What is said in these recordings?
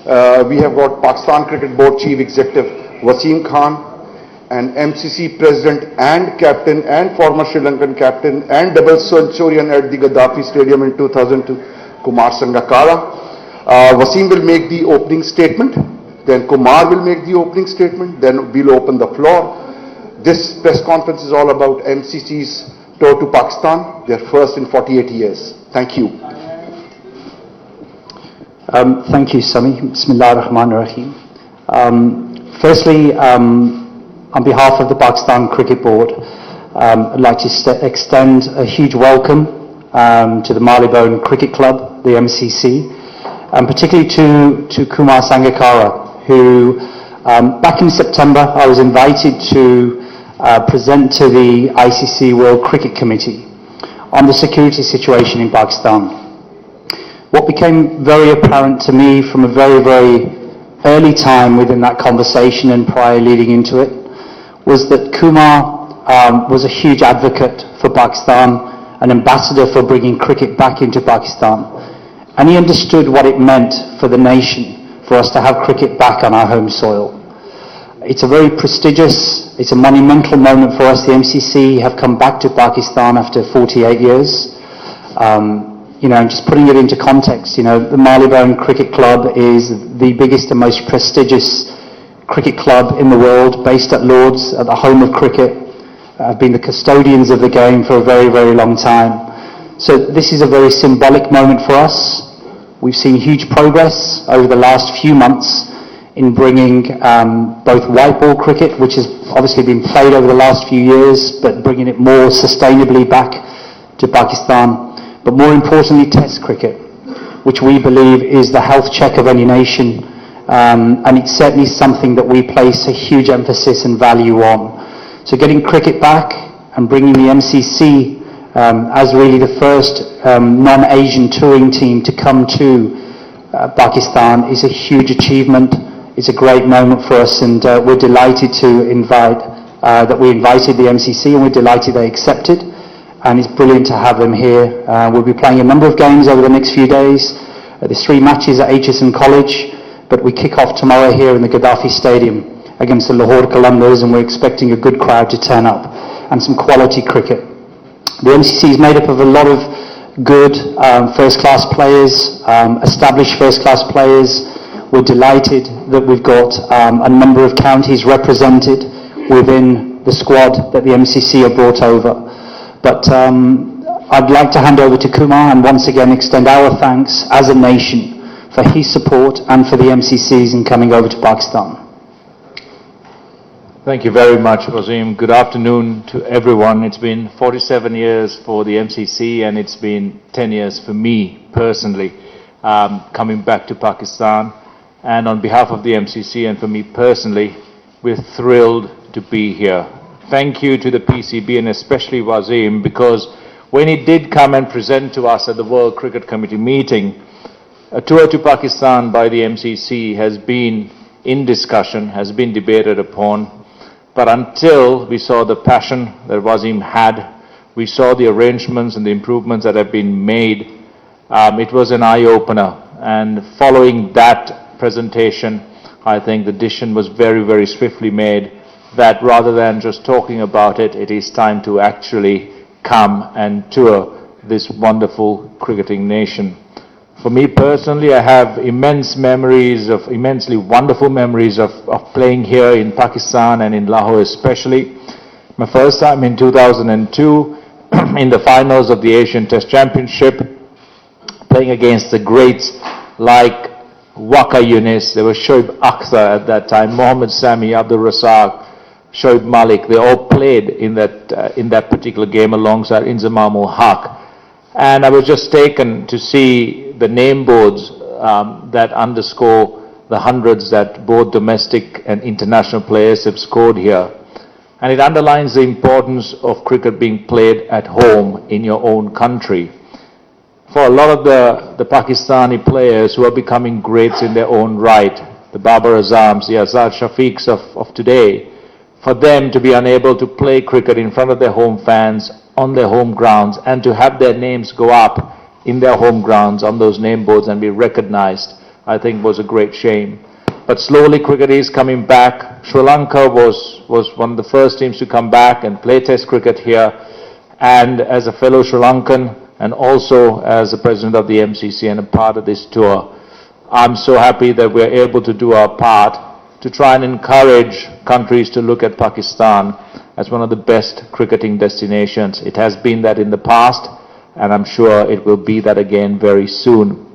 We have got Pakistan Cricket Board Chief Executive Wasim Khan, and MCC President and Captain and former Sri Lankan Captain and double centurion at the Gaddafi Stadium in 2002, Kumar Sangakkara. Wasim will make the opening statement, then Kumar will make the opening statement, then we'll open the floor. This press conference is all about MCC's tour to Pakistan, their first in 48 years. Thank you. Thank you, Sami. Bismillah ar-Rahman ar-Rahim. Firstly, on behalf of the Pakistan Cricket Board, I'd like to extend a huge welcome to the Marylebone Cricket Club, the MCC, and particularly to Kumar Sangakkara, who back in September I was invited to present to the ICC World Cricket Committee on the security situation in Pakistan. What became very apparent to me from a very, very early time within that conversation and prior leading into it was that Kumar was a huge advocate for Pakistan, an ambassador for bringing cricket back into Pakistan. And he understood what it meant for the nation for us to have cricket back on our home soil. It's a very prestigious, it's a monumental moment for us. The MCC have come back to Pakistan after 48 years. Just putting it into context, the Marylebone Cricket Club is the biggest and most prestigious cricket club in the world, based at Lord's, at the home of cricket. Have been the custodians of the game for a very, very long time. So this is a very symbolic moment for us. We've seen huge progress over the last few months in bringing both white ball cricket, which has obviously been played over the last few years, but bringing it more sustainably back to Pakistan. But more importantly, Test cricket, which we believe is the health check of any nation, and it's certainly something that we place a huge emphasis and value on. So getting cricket back and bringing the MCC as really the first non-Asian touring team to come to Pakistan is a huge achievement. It's a great moment for us, and we're delighted to that we invited the MCC, and we're delighted they accepted. And it's brilliant to have them here. We'll be playing a number of games over the next few days. There's 3 matches at HSM College, but we kick off tomorrow here in the Gaddafi Stadium against the Lahore Qalandars, and we're expecting a good crowd to turn up and some quality cricket. The MCC is made up of a lot of good first-class players, established first-class players. We're delighted that we've got a number of counties represented within the squad that the MCC have brought over. But I'd like to hand over to Kumar and once again extend our thanks as a nation for his support and for the MCCs in coming over to Pakistan. Thank you very much, Wasim. Good afternoon to everyone. It's been 47 years for the MCC, and it's been 10 years for me personally coming back to Pakistan. And on behalf of the MCC and for me personally, we're thrilled to be here. Thank you to the PCB and especially Wasim, because when he did come and present to us at the World Cricket Committee meeting, a tour to Pakistan by the MCC has been in discussion, has been debated upon, but until we saw the passion that Wasim had, we saw the arrangements and the improvements that have been made, it was an eye-opener. And following that presentation, I think the decision was very, very swiftly made that rather than just talking about it, it is time to actually come and tour this wonderful cricketing nation. For me personally, I have immensely wonderful memories of playing here in Pakistan and in Lahore especially. My first time in 2002 in the finals of the Asian Test Championship, playing against the greats like Waka Yunus, there was Shoaib Akhtar at that time, Mohammad Sami, Abdul Razzaq, Shoaib Malik. They all played in that particular game alongside Inzamam ul Haq. And I was just taken to see the name boards that underscore the hundreds that both domestic and international players have scored here. And it underlines the importance of cricket being played at home in your own country. For a lot of the Pakistani players who are becoming greats in their own right, the Babar Azams, the Azad Shafiqs of today, for them to be unable to play cricket in front of their home fans on their home grounds and to have their names go up in their home grounds on those name boards and be recognized, I think was a great shame. But slowly cricket is coming back. Sri Lanka was one of the first teams to come back and play Test cricket here. And as a fellow Sri Lankan and also as the president of the MCC and a part of this tour, I'm so happy that we're able to do our part to try and encourage countries to look at Pakistan as one of the best cricketing destinations. It has been that in the past, and I'm sure it will be that again very soon.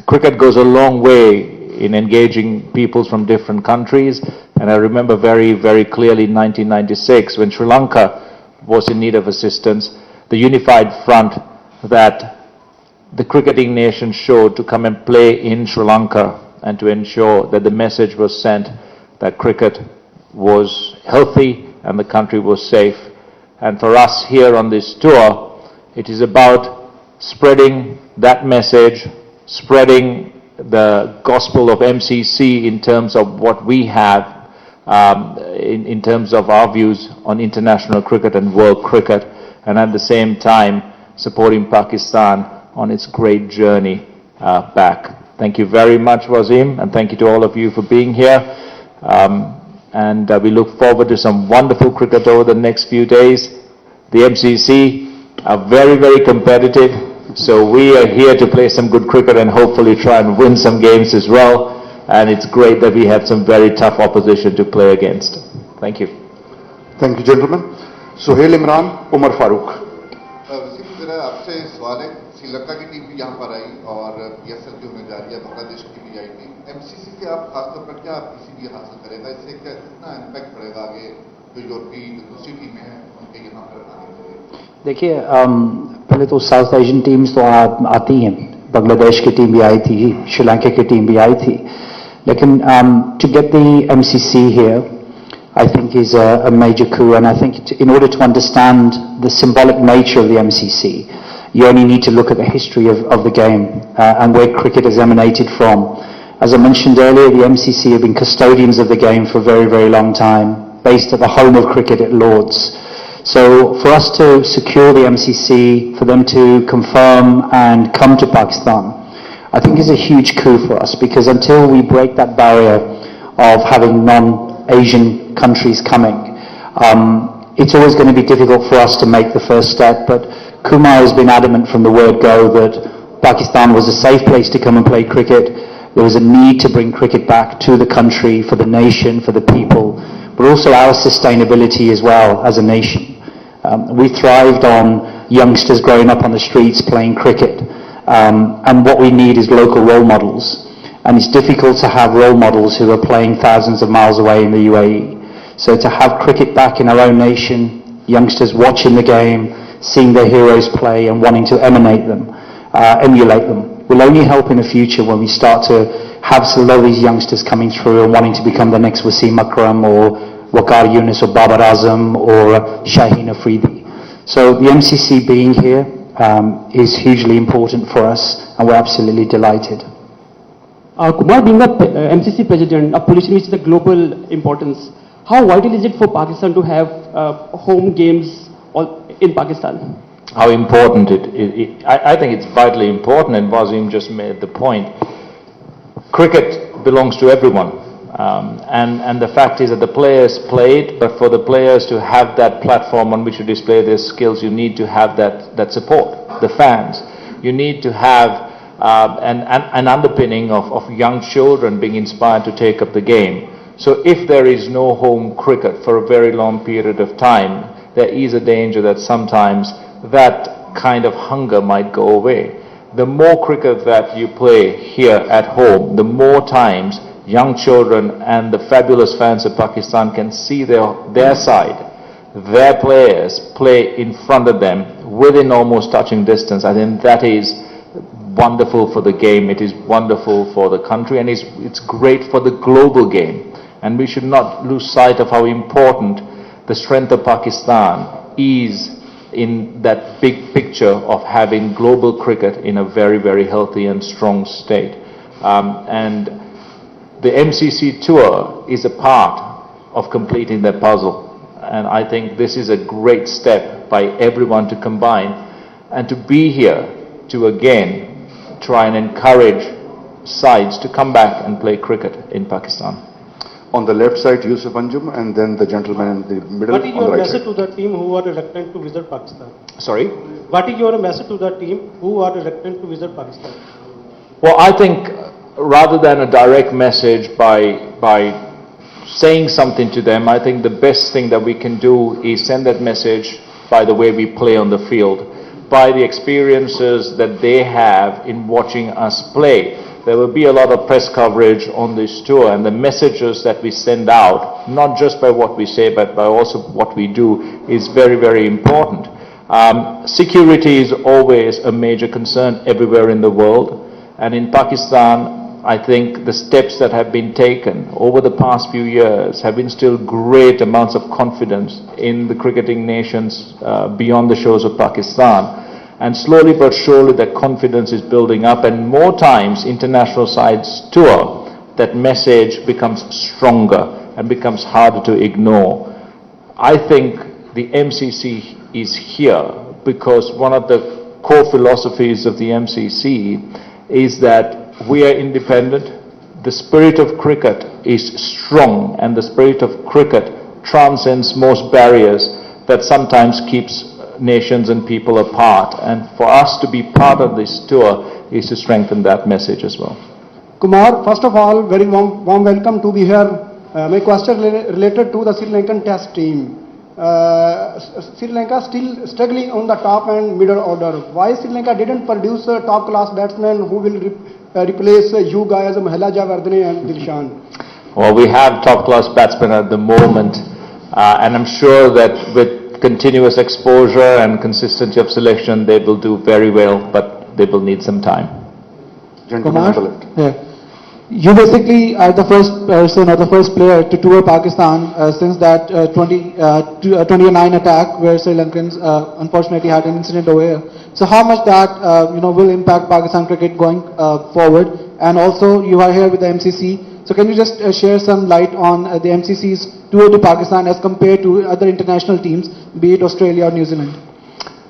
Cricket goes a long way in engaging peoples from different countries, and I remember very, very clearly in 1996 when Sri Lanka was in need of assistance, the unified front that the cricketing nation showed to come and play in Sri Lanka and to ensure that the message was sent that cricket was healthy and the country was safe. And for us here on this tour, it is about spreading that message, spreading the gospel of MCC in terms of what we have, in terms of our views on international cricket and world cricket, and at the same time supporting Pakistan on its great journey back. Thank you very much, Wasim, and thank you to all of you for being here. And we look forward to some wonderful cricket over the next few days. The MCC are very, very competitive, so we are here to play some good cricket and hopefully try and win some games as well. And it's great that we have some very tough opposition to play against. Thank you. Thank you, gentlemen. Sohail Imran, Umar Farooq. Wasim, मेरा आपसे सवाल है, श्रीलंका की team भी यहाँ पर आई और PSL की होने जा रही है, बांग्लादेश की भी आई थी। MCC से आप खासतौर पर क्या PCB हासिल करेगा, इससे कितना इम्पैक्ट पड़ेगा आगे जो यूरोपीय दूसरी टीमें हैं उनके यहाँ पर आने के लिए? देखिए, पहले तो साउथ एशियन टीम्स तो आती हैं, बांग्लादेश की टीम भी आई थी, श्रीलंका की टीम भी आई थी, लेकिन to get the MCC here, I think is a major coup, and I think in order to understand the symbolic nature of the MCC, you only need to look at the history of the game and where cricket has emanated from. As I mentioned earlier, the MCC have been custodians of the game for a very, very long time, based at the home of cricket at Lords. So for us to secure the MCC, for them to confirm and come to Pakistan, I think is a huge coup for us, because until we break that barrier of having non-Asian countries coming, it's always going to be difficult for us to make the first step. But Kumar has been adamant from the word go that Pakistan was a safe place to come and play cricket. There was a need to bring cricket back to the country, for the nation, for the people, but also our sustainability as well as a nation. We thrived on youngsters growing up on the streets playing cricket, and what we need is local role models. And it's difficult to have role models who are playing thousands of miles away in the UAE. So to have cricket back in our own nation, youngsters watching the game, seeing their heroes play and wanting to emulate them, will only help in the future when we start to have some of these youngsters coming through and wanting to become the next Wasim Akram or Waqar Yunus or Babar Azam or Shaheen Afridi. So the MCC being here is hugely important for us, and we're absolutely delighted. Kumar, being the MCC president, a position which is the global importance, how vital is it for Pakistan to have home games in Pakistan? How important I think it's vitally important, and Wasim just made the point. Cricket belongs to everyone, and the fact is that the players play it, but for the players to have that platform on which to display their skills, you need to have that support, the fans. You need to have an underpinning of young children being inspired to take up the game. So if there is no home cricket for a very long period of time, there is a danger that sometimes that kind of hunger might go away. The more cricket that you play here at home, the more times young children and the fabulous fans of Pakistan can see their side, their players play in front of them within almost touching distance. I think that is wonderful for the game, it is wonderful for the country, and it's great for the global game. And we should not lose sight of how important the strength of Pakistan is in that big picture of having global cricket in a very, very healthy and strong state. And the MCC tour is a part of completing that puzzle. And I think this is a great step by everyone to combine and to be here to again try and encourage sides to come back and play cricket in Pakistan. On the left side, Yusuf Anjum, and then the gentleman in the middle. What is on the your right message side. to the team who are reluctant to visit Pakistan? Sorry? What is your message to the team who are reluctant to visit Pakistan? Well, I think rather than a direct message by saying something to them, I think the best thing that we can do is send that message by the way we play on the field, by the experiences that they have in watching us play. There will be a lot of press coverage on this tour, and the messages that we send out, not just by what we say, but by also what we do, is very, very important. Security is always a major concern everywhere in the world, and in Pakistan, I think the steps that have been taken over the past few years have instilled great amounts of confidence in the cricketing nations beyond the shores of Pakistan. And slowly but surely that confidence is building up, and more times international sides tour, that message becomes stronger and becomes harder to ignore. I think the MCC is here because one of the core philosophies of the MCC is that we are independent, the spirit of cricket is strong, and the spirit of cricket transcends most barriers that sometimes keeps nations and people apart. And for us to be part of this tour is to strengthen that message as well. Kumar, first of all, very warm welcome to be here. My question related to the Sri Lankan test team. Sri Lanka still struggling on the top and middle order. Why Sri Lanka didn't produce a top class batsman who will replace you guys, Mahela Javardhane and Dilshan? Well, we have top class batsmen at the moment, and I'm sure that with continuous exposure and consistency of selection, they will do very well, but they will need some time. Gentleman on the left. Yeah. You basically are the first person or the first player to tour Pakistan since that 29 attack where Sri Lankans unfortunately had an incident over here. So how much that will impact Pakistan cricket going forward? And also you are here with the MCC. So can you just share some light on the MCC's tour to Pakistan as compared to other international teams, be it Australia or New Zealand?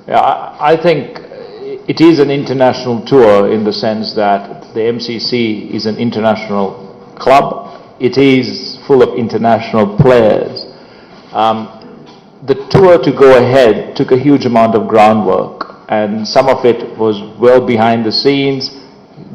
Yeah, I think it is an international tour in the sense that the MCC is an international club. It is full of international players. The tour to go ahead took a huge amount of groundwork, and some of it was well behind the scenes,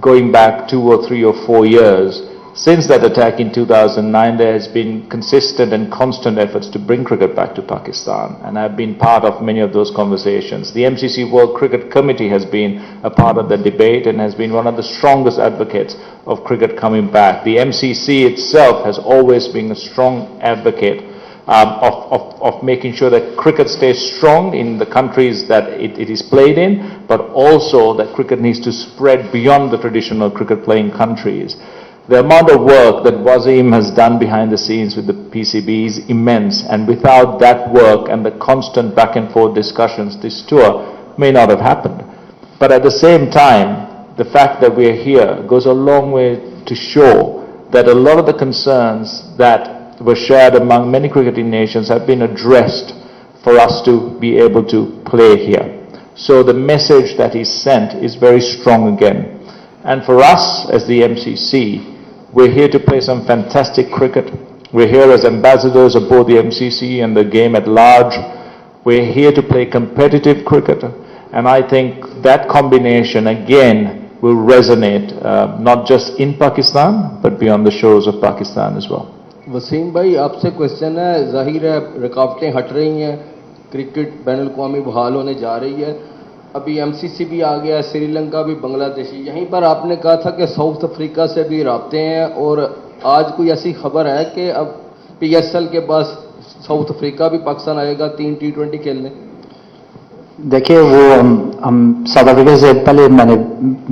going back 2 or 3 or 4 years. Since that attack in 2009, there has been consistent and constant efforts to bring cricket back to Pakistan, and I've been part of many of those conversations. The MCC World Cricket Committee has been a part of the debate and has been one of the strongest advocates of cricket coming back. The MCC itself has always been a strong advocate of making sure that cricket stays strong in the countries that it is played in, but also that cricket needs to spread beyond the traditional cricket playing countries. The amount of work that Wasim has done behind the scenes with the PCB is immense, and without that work and the constant back and forth discussions, this tour may not have happened. But at the same time, the fact that we are here goes a long way to show that a lot of the concerns that were shared among many cricketing nations have been addressed for us to be able to play here. So the message that is sent is very strong again. And for us as the MCC, we're here to play some fantastic cricket. We're here as ambassadors of both the MCC and the game at large. We're here to play competitive cricket. And I think that combination again will resonate not just in Pakistan, but beyond the shores of Pakistan as well. Wasim भाई आपसे question है, जाहिर है रुकावटें हट रही हैं, cricket बैनुल-अक़वामी बहाल होने जा रही है, अभी एमसीसी भी आ गया, श्रीलंका भी, बांग्लादेश, यहीं पर आपने कहा था कि साउथ अफ्रीका से भी राब्ते हैं, और आज कोई ऐसी खबर है कि अब पीएसएल के पास साउथ अफ्रीका भी पाकिस्तान आएगा 3 T20 खेलने? देखिए, वो हम साउथ अफ्रीका से पहले मैंने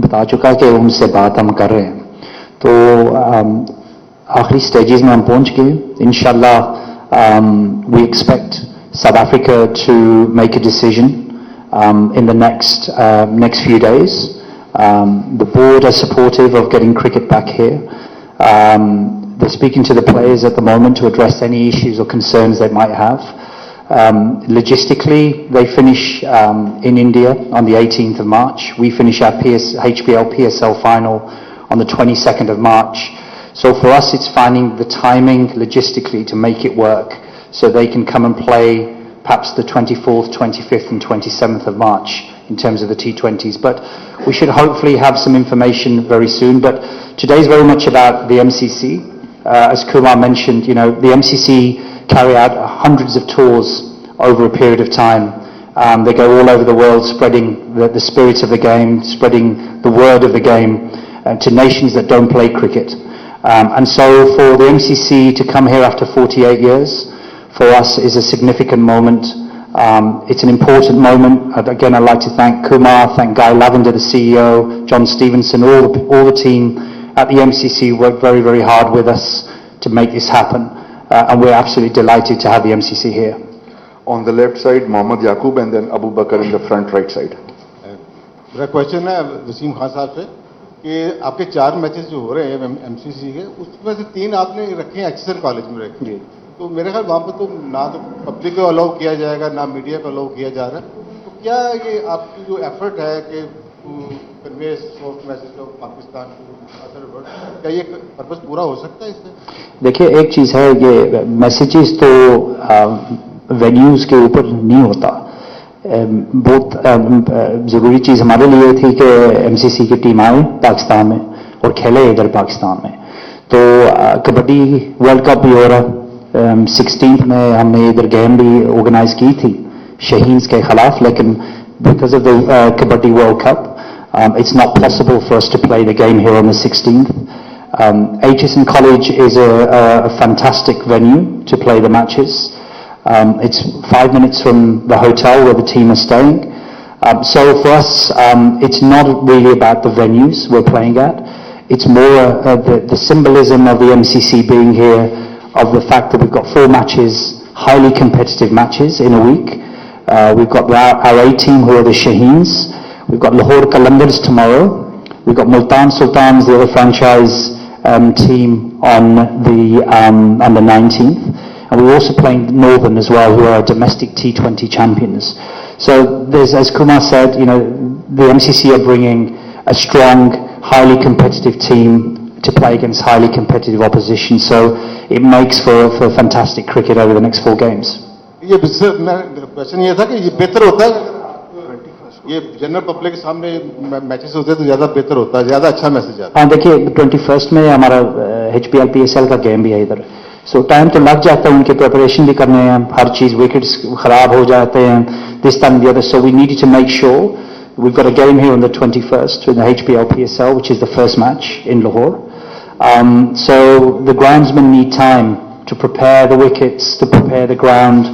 बता चुका कि उनसे बात हम कर रहे हैं, तो आखिरी स्टेजेस में हम पहुंच गए. इंशाल्लाह we expect South Africa to make a decision in the next few days. The board are supportive of getting cricket back here. They're speaking to the players at the moment to address any issues or concerns they might have. Logistically, they finish in India on the 18th of March. We finish our HBL PSL final on the 22nd of March. So for us, it's finding the timing logistically to make it work so they can come and play perhaps the 24th, 25th and 27th of March in terms of the T20s. But we should hopefully have some information very soon. But today's very much about the MCC. As Kumar mentioned, the MCC carry out hundreds of tours over a period of time. They go all over the world spreading the spirit of the game, spreading the word of the game to nations that don't play cricket. And so for the MCC to come here after 48 years, for us is a significant moment. It's an important moment. Again, I'd like to thank Kumar, thank Guy Lavender, the CEO, John Stevenson, all the team at the MCC worked very, very hard with us to make this happen. And we're absolutely delighted to have the MCC here. On the left side, Mohammad Yaqub, and then Abu Bakr in the front right side. मेरा question है वसीम खान साहब से कि आपके 4 matches जो हो रहे हैं एमसीसी के, उसमें से 3 आपने रखे हैं एचएसएल कॉलेज में रखे हैं, तो मेरे ख्याल वहाँ पर तो ना तो पब्लिक को अलाउ किया जाएगा ना मीडिया को अलाउ किया जा रहा है, तो क्या ये आपकी जो एफर्ट है कि convey soft message of Pakistan other world, क्या ये पर्पस पूरा हो सकता है इससे? देखिए, एक चीज़ है, ये मैसेजेस तो वेन्यूज़ के ऊपर नहीं होता. बहुत ज़रूरी चीज़ हमारे लिए थी कि एमसीसी की टीम आए पाकिस्तान में और खेले इधर पाकिस्तान में. तो कबड्डी वर्ल्ड कप भी हो रहा, 16th में हमने इधर गेम भी ऑर्गेनाइज की थी शहीन्स के खिलाफ, लेकिन because of the kabaddi world cup it's not possible for us to play the game here on the 16th. HSN College is a fantastic venue to play the matches. It's 5 minutes from the hotel where the team are staying. So for us, it's not really about the venues we're playing at. It's more the symbolism of the MCC being here, of the fact that we've got 4 matches, highly competitive matches in a week. We've got our A team who are the Shaheens. We've got Lahore Qalandars tomorrow. We've got Multan Sultans, the other franchise team, on the 19th. And we're also playing Northern as well, who are domestic T20 champions. So there's, as Kumar said, the MCC are bringing a strong, highly competitive team to play against highly competitive opposition. So it makes for fantastic cricket over the next 4 games. ये question ये था कि ये बेहतर होता है, ये general public के सामने मैचेस होते हैं तो ज़्यादा बेहतर होता है, ज़्यादा अच्छा मैसेज आता है. हाँ, देखिए 21st में हमारा HPL PSL का गेम भी है इधर. सो टाइम तो लग जाता है, उनके प्रिपरेशन भी करने हैं, हर चीज़, विकेट्स खराब हो जाते हैं this time the other. So we need to make sure we've got a game here on the 21st in the HPL PSL, which is the first match in Lahore. So the groundsmen need time to prepare the wickets, to prepare the ground.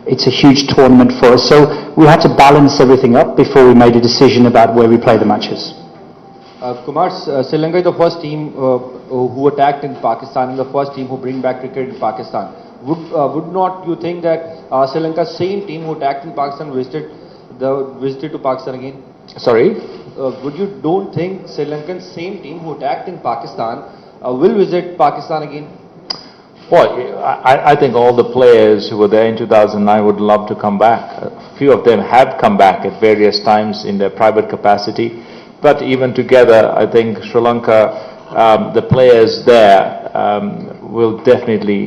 It's a huge tournament for us. So we had to balance everything up before we made a decision about where we play the matches. Kumar, Sri Lanka is the first team who attacked in Pakistan, and the first team who bring back cricket in Pakistan. Would not you think that Sri Lanka, same team who attacked in Pakistan, visited to Pakistan again? Sorry? Would you don't think Sri Lankan same team who attacked in Pakistan will visit Pakistan again? Well, I think all the players who were there in 2009 would love to come back. A few of them have come back at various times in their private capacity. But even together, I think Sri Lanka, the players there will definitely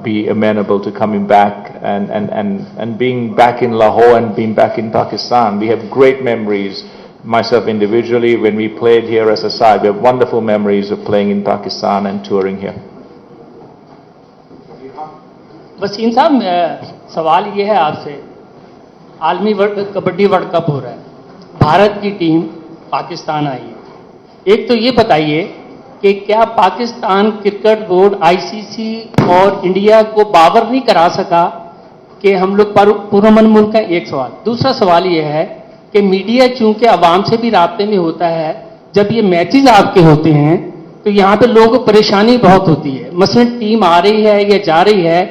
be amenable to coming back and being back in Lahore and being back in Pakistan. We have great memories, myself individually, when we played here as a side. We have wonderful memories of playing in Pakistan and touring here. Wasim साहब, सवाल ये है आपसे, आलमी kabaddi world cup हो रहा है, भारत की टीम पाकिस्तान आई है, एक तो ये बताइए कि क्या पाकिस्तान क्रिकेट बोर्ड आईसीसी और इंडिया को बावर नहीं करा सका कि हम लोग पुरअमन मुल्क हैं? एक सवाल. दूसरा सवाल ये है कि मीडिया चूंकि आवाम से भी राब्ते में होता है, जब ये मैचेस आपके होते हैं तो यहाँ पे लोगों को परेशानी बहुत होती है. मसलन टीम आ रही है या जा रही है,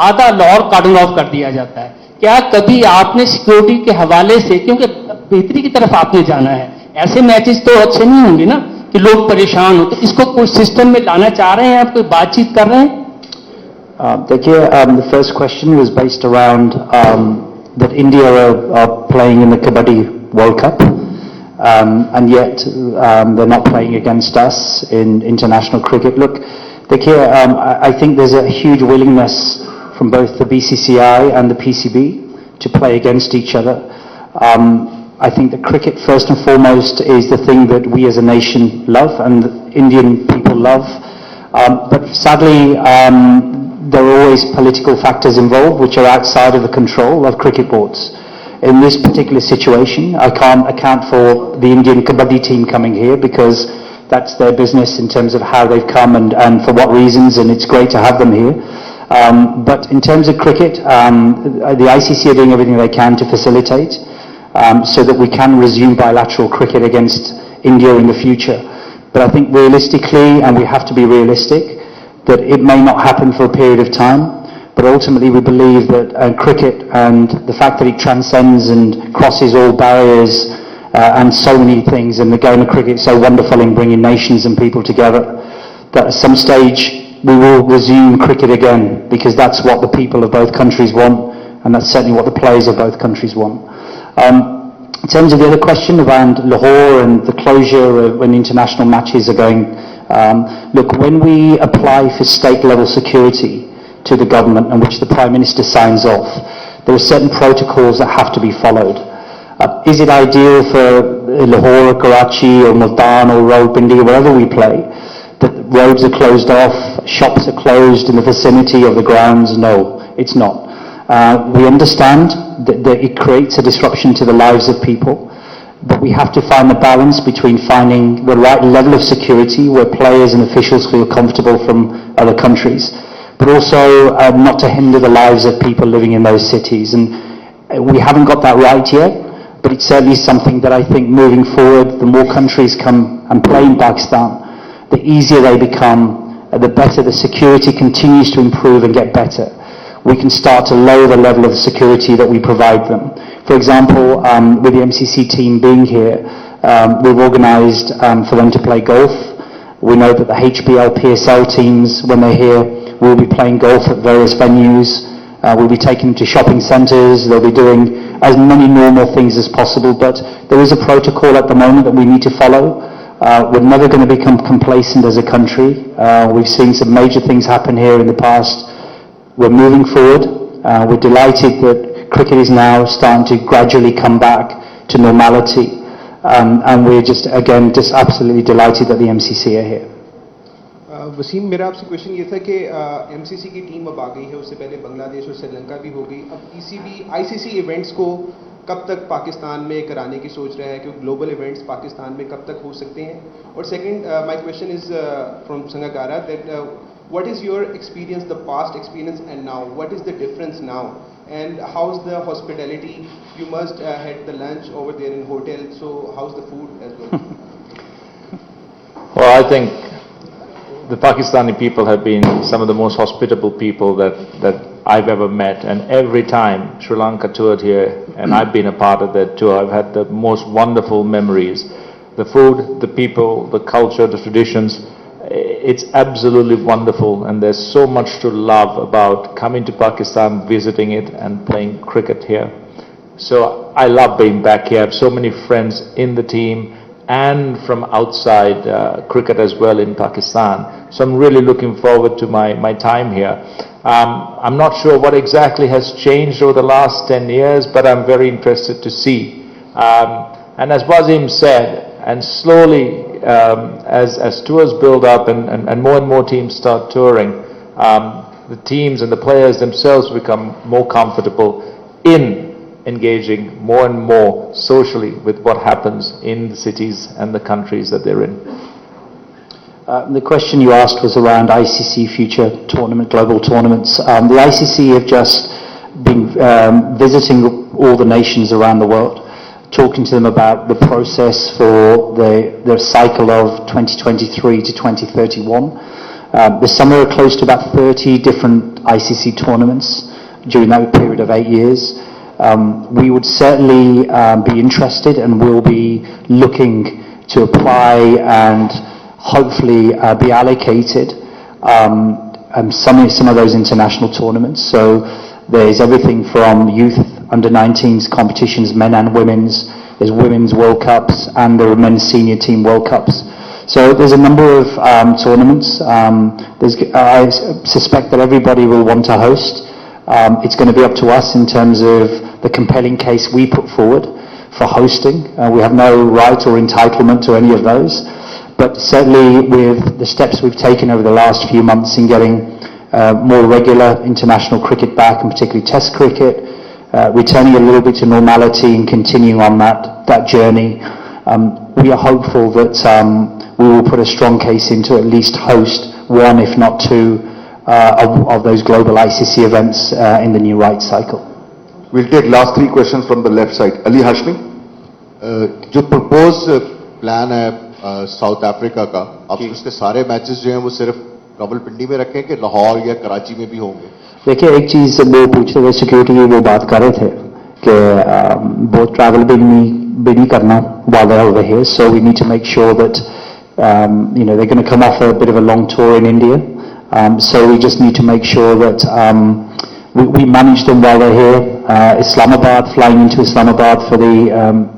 आधा लाहौर कार्डन ऑफ कर दिया जाता है. क्या कभी आपने सिक्योरिटी के हवाले से, क्योंकि बेहतरी की तरफ आपने जाना है, ऐसे मैचेस तो अच्छे नहीं होंगे ना कि लोग परेशान हो, तो इसको कोई सिस्टम में लाना चाह रहे हैं आप, कोई बातचीत कर रहे हैं? देखिए, the first question was based around that India are playing in the Kabaddi World Cup. and yet they're not playing against us in international cricket. Look, I think there's a huge willingness from both the BCCI and the PCB to play against each other. I think that cricket, first and foremost, is the thing that we as a nation love and Indian people love. But sadly, there are always political factors involved which are outside of the control of cricket boards. In this particular situation, I can't account for the Indian Kabaddi team coming here because that's their business in terms of how they've come and for what reasons, and it's great to have them here. But in terms of cricket, the ICC are doing everything they can to facilitate so that we can resume bilateral cricket against India in the future. But I think realistically, and we have to be realistic, that it may not happen for a period of time, but ultimately we believe that cricket and the fact that it transcends and crosses all barriers and so many things, and the game of cricket is so wonderful in bringing nations and people together, that at some stage we will resume cricket again, because that's what the people of both countries want, and that's certainly what the players of both countries want. In terms of the other question around Lahore and the closure when international matches are going, look, when we apply for state-level security to the government and which the Prime Minister signs off, there are certain protocols that have to be followed. Is it ideal for Lahore or Karachi or Multan or Rawalpindi or wherever we play that roads are closed off, shops are closed in the vicinity of the grounds? No, it's not. We understand that it creates a disruption to the lives of people, but we have to find the balance between finding the right level of security where players and officials feel comfortable from other countries, but also not to hinder the lives of people living in those cities. And we haven't got that right yet, but it's certainly something that I think moving forward, the more countries come and play in Pakistan, the easier they become, the better the security continues to improve and get better. We can start to lower the level of security that we provide them. For example, with the MCC team being here, we've organised for them to play golf. We know that the HBL, PSL teams, when they're here, will be playing golf at various venues. We'll be taking them to shopping centres. They'll be doing as many normal things as possible. But there is a protocol at the moment that we need to follow. We're never going to become complacent as a country. We've seen some major things happen here in the past. We're moving forward. We're delighted that cricket is now starting to gradually come back to normality. And we're just absolutely delighted that the MCC are here. Wasim, मेरा आपसे question ये था कि MCC की team अब आ गई है, उससे पहले बांग्लादेश और श्रीलंका भी हो गई. अब आईसीसी इवेंट्स को कब तक पाकिस्तान में कराने की सोच रहा है, कि ग्लोबल इवेंट्स पाकिस्तान में कब तक हो सकते हैं? और second, my question is from Sangakkara that what is your experience, the past experience and now? What is the difference now? And how's the hospitality? You must had the lunch over there in hotel, so how's the food as well? Well, I think the Pakistani people have been some of the most hospitable people that I've ever met, and every time Sri Lanka toured here and I've been a part of that tour, I've had the most wonderful memories. The food, the people, the culture, the traditions, it's absolutely wonderful, and there's so much to love about coming to Pakistan, visiting it and playing cricket here. So I love being back here. I have so many friends in the team and from outside cricket as well in Pakistan. So I'm really looking forward to my time here. I'm not sure what exactly has changed over the last 10 years, but I'm very interested to see. And as Wasim said, and slowly as tours build up and more teams start touring, the teams and the players themselves become more comfortable in engaging more and more socially with what happens in the cities and the countries that they're in. The question you asked was around ICC future tournament, global tournaments. The ICC have just been visiting all the nations around the world, talking to them about the process for the cycle of 2023 to 2031. This summer are close to about 30 different ICC tournaments during that period of 8 years. We would certainly be interested and will be looking to apply and hopefully be allocated some of those international tournaments. So there's everything from youth under-19s competitions, men and women's, there's Women's World Cups, and there are Men's Senior Team World Cups. So there's a number of tournaments. I suspect that everybody will want to host. It's going to be up to us in terms of the compelling case we put forward for hosting. We have no right or entitlement to any of those. But certainly with the steps we've taken over the last few months in getting more regular international cricket back, and particularly Test cricket, returning a little bit to normality and continuing on that journey, we are hopeful that we will put a strong case in to at least host one, if not two, of those global ICC events in the new rights cycle. We'll take last three questions from the left side. Ali Hashmi. जो propose plan है south Africa का, आप उसके सारे matches जो हैं वो सिर्फ रावलपिंडी में रखें कि लाहौर या कराची में भी होंगे? देखिए, एक चीज वो पूछते हुए सिक्योरिटी की वो बात कर रहे थे कि बहुत ट्रैवल भी नहीं करना while they're over here, so we need to make sure that they're going to come off a bit of a long tour in India, so we just need to make sure that we manage them while they're here. Islamabad, flying into Islamabad for the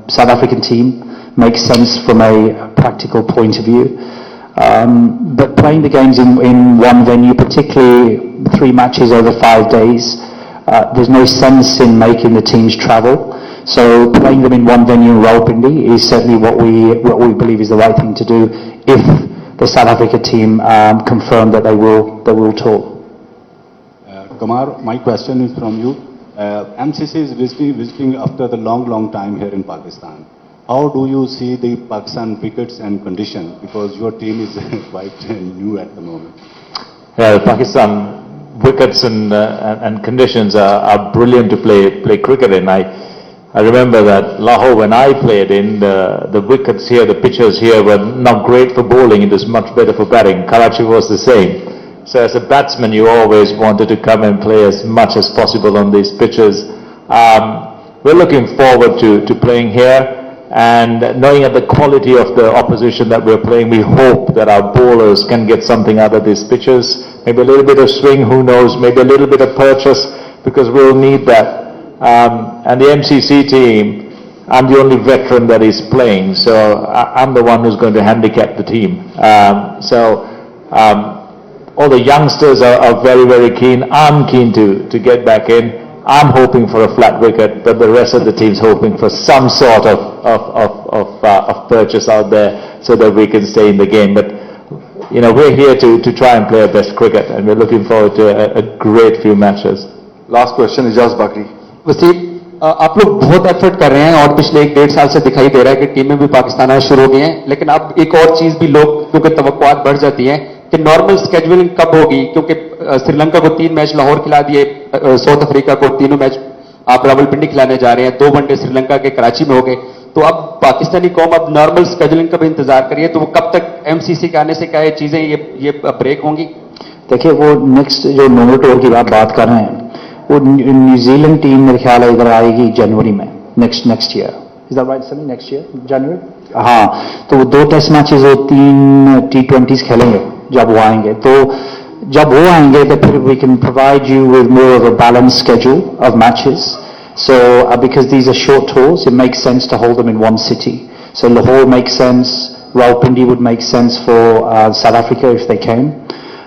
South African team makes sense from a practical point of view. But playing the games in one venue, particularly 3 matches over 5 days, there's no sense in making the teams travel. So playing them in one venue in Rawalpindi is certainly what we believe is the right thing to do if the South Africa team confirm that they will tour. Kumar, my question is from you. MCC is visiting after the long time here in Pakistan. How do you see the Pakistan wickets and condition? Because your team is quite new at the moment. Yeah, Pakistan wickets and conditions are brilliant to play cricket in. I remember that Lahore, when I played in, the wickets here, the pitches here were not great for bowling. It was much better for batting. Karachi was the same. So as a batsman, you always wanted to come and play as much as possible on these pitches. We're looking forward to playing here, and knowing at the quality of the opposition that we're playing, we hope that our bowlers can get something out of these pitches. Maybe a little bit of swing, who knows, maybe a little bit of purchase, because we'll need that. And the MCC team, I'm the only veteran that is playing, so I'm the one who's going to handicap the team. All the youngsters are very keen. I'm keen to get back in. I'm hoping for a flat wicket, but the rest of the team's hoping for some sort of purchase out there so that we can stay in the game. But we're here to try and play our best cricket, and we're looking forward to a great few matches. Last question, Ijaz Bakri. Wasim, आप लोग बहुत effort कर रहे हैं और पिछले 1-1.5 साल से दिखाई दे रहा है कि टीमें भी पाकिस्तान आना शुरू हो गई हैं, लेकिन अब एक और चीज भी लोगों की तवक्कुआत बढ़ जाती हैं कि नॉर्मल स्केड्यूलिंग कब होगी, क्योंकि श्रीलंका को 3 मैच लाहौर खिला दिए, साउथ अफ्रीका को 3 मैच आप रावलपिंडी खिलाने जा रहे हैं, 2 वनडे श्रीलंका के कराची में हो गए, तो अब पाकिस्तानी कौम अब नॉर्मल स्केड्यूलिंग का भी इंतजार करिए, तो वो कब तक एमसीसी के आने से क्या ये चीजें ये ब्रेक होंगी? देखिए, वो नेक्स्ट जो नोवल टूर की बात कर रहे हैं, वो न्यूजीलैंड टीम मेरे ख्याल है इधर आएगी जनवरी में, next year. Is that right Sunny? Next year January. हाँ, तो वो 2 टेस्ट मैचेस और 3 T20s खेलेंगे जब वो आएंगे. तो जब वो आएंगे तो फिर we can provide you with more of a balance schedule of matches. So because these are short tours, it makes sense to hold them in one city. So Lahore makes sense, Rawalpindi would make sense for South Africa if they came.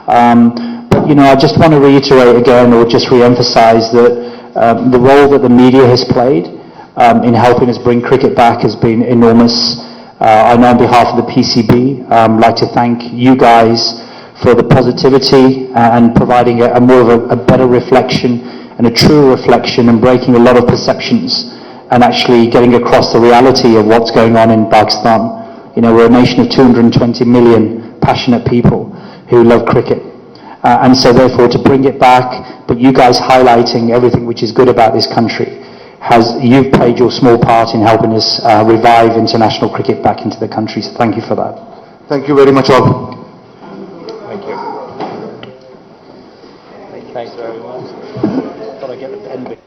But I just want to reiterate again, or just re-emphasize that the role that the media has played in helping us bring cricket back has been enormous. I know on behalf of the PCB, I'd like to thank you guys for the positivity and providing a more of a better reflection and a true reflection and breaking a lot of perceptions and actually getting across the reality of what's going on in Pakistan. We're a nation of 220 million passionate people who love cricket. And so therefore to bring it back, but you guys highlighting everything which is good about this country, you've played your small part in helping us revive international cricket back into the country. So thank you for that. Thank you very much all. Thank you. Thanks very much. Thought I'd get the pen bit.